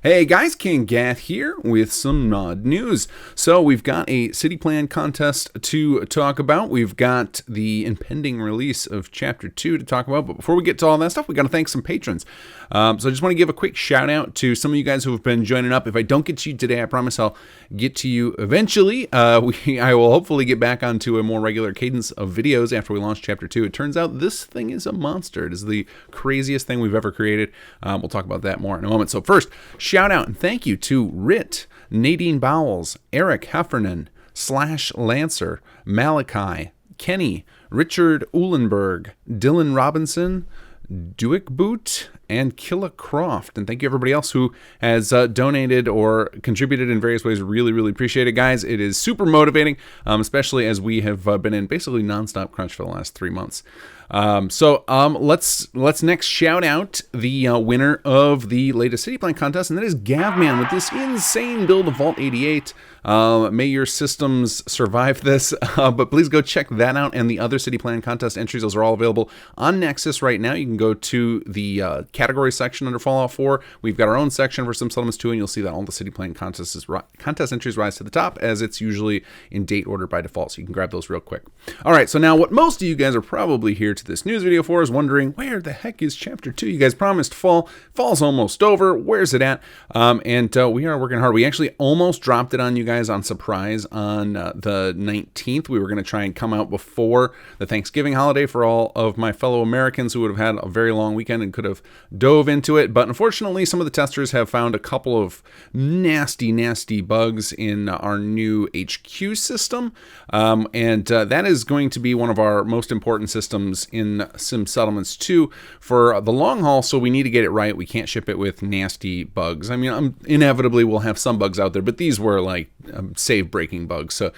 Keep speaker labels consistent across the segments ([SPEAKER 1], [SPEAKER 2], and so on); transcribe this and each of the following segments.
[SPEAKER 1] Hey guys, kinggath here with some mod news. So we've got a city plan contest to talk about. We've got the impending release of Chapter 2 to talk about. But before we get to all that stuff, we got to thank some patrons. So I just want to give a quick shout out to some of you guys who have been joining up. If I don't get to you today, I promise I'll get to you eventually. I will hopefully get back onto a more regular cadence of videos after we launch Chapter 2. It turns out this thing is a monster. It is the craziest thing we've ever created. We'll talk about that more in a moment. So first, shout out and thank you to Rit, Nadine Bowles, Eric Heffernan, Slash Lancer, Malachi, Kenny, Richard Uhlenberg, Dylan Robinson, Duick Boot, and Killa Croft. And thank you everybody else who has donated or contributed in various ways. Really, really appreciate it, guys. It is super motivating, especially as we have been in basically nonstop crunch for the last 3 months. Let's next shout out the winner of the latest city plan contest, and that is Gavman with this insane build of Vault 88. May your systems survive this, but please go check that out and the other city plan contest entries. Those are all available on Nexus right now. You can go to the category section under Fallout 4. We've got our own section for Sim Settlements 2, and you'll see that all the city plan contest entries rise to the top, as it's usually in date order by default, so you can grab those real quick. All right, so now what most of you guys are probably here to this news video for is wondering, where the heck is Chapter 2? You guys promised fall. Fall's almost over. Where's it at? We are working hard. We actually almost dropped it on you guys on surprise on the 19th. We were going to try and come out before the Thanksgiving holiday for all of my fellow Americans who would have had a very long weekend and could have dove into it. But unfortunately, some of the testers have found a couple of nasty bugs in our new HQ system. That is going to be one of our most important systems in Sim Settlements 2 for the long haul, so we need to get it right. We can't ship it with nasty bugs. I mean, inevitably we'll have some bugs out there, but these were like save-breaking bugs. So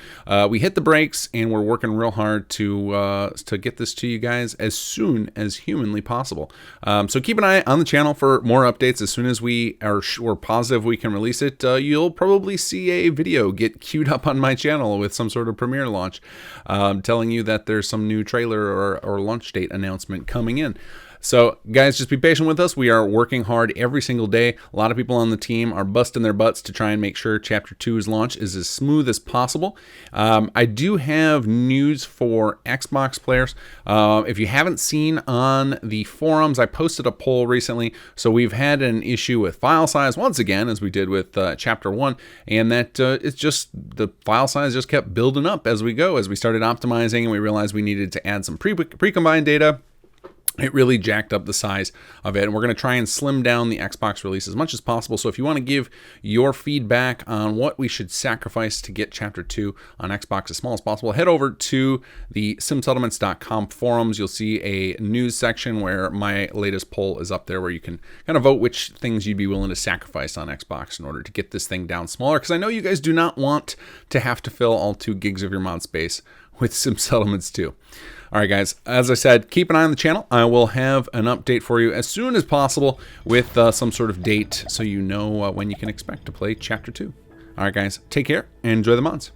[SPEAKER 1] we hit the brakes, and we're working real hard to get this to you guys as soon as humanly possible. So keep an eye on the channel for more updates. As soon as we're positive we can release it, you'll probably see a video get queued up on my channel with some sort of premiere launch telling you that there's some new trailer or launch date announcement coming in. So guys, just be patient with us. We are working hard every single day. A lot of people on the team are busting their butts to try and make sure Chapter 2's launch is as smooth as possible. I do have news for Xbox players. If you haven't seen on the forums, I posted a poll recently. So we've had an issue with file size once again, as we did with Chapter 1, and that it's just the file size just kept building up as we go. As we started optimizing and we realized we needed to add some pre-combined data, it really jacked up the size of it, and we're going to try and slim down the Xbox release as much as possible. So if you want to give your feedback on what we should sacrifice to get Chapter 2 on Xbox as small as possible, head over to the simsettlements.com forums. You'll see a news section where my latest poll is up there, where you can kind of vote which things you'd be willing to sacrifice on Xbox in order to get this thing down smaller, because I know you guys do not want to have to fill all 2 gigs of your mod space with Sim Settlements 2. All right, guys, as I said, keep an eye on the channel. I will have an update for you as soon as possible with some sort of date, so you know when you can expect to play Chapter 2. All right, guys, take care and enjoy the mods.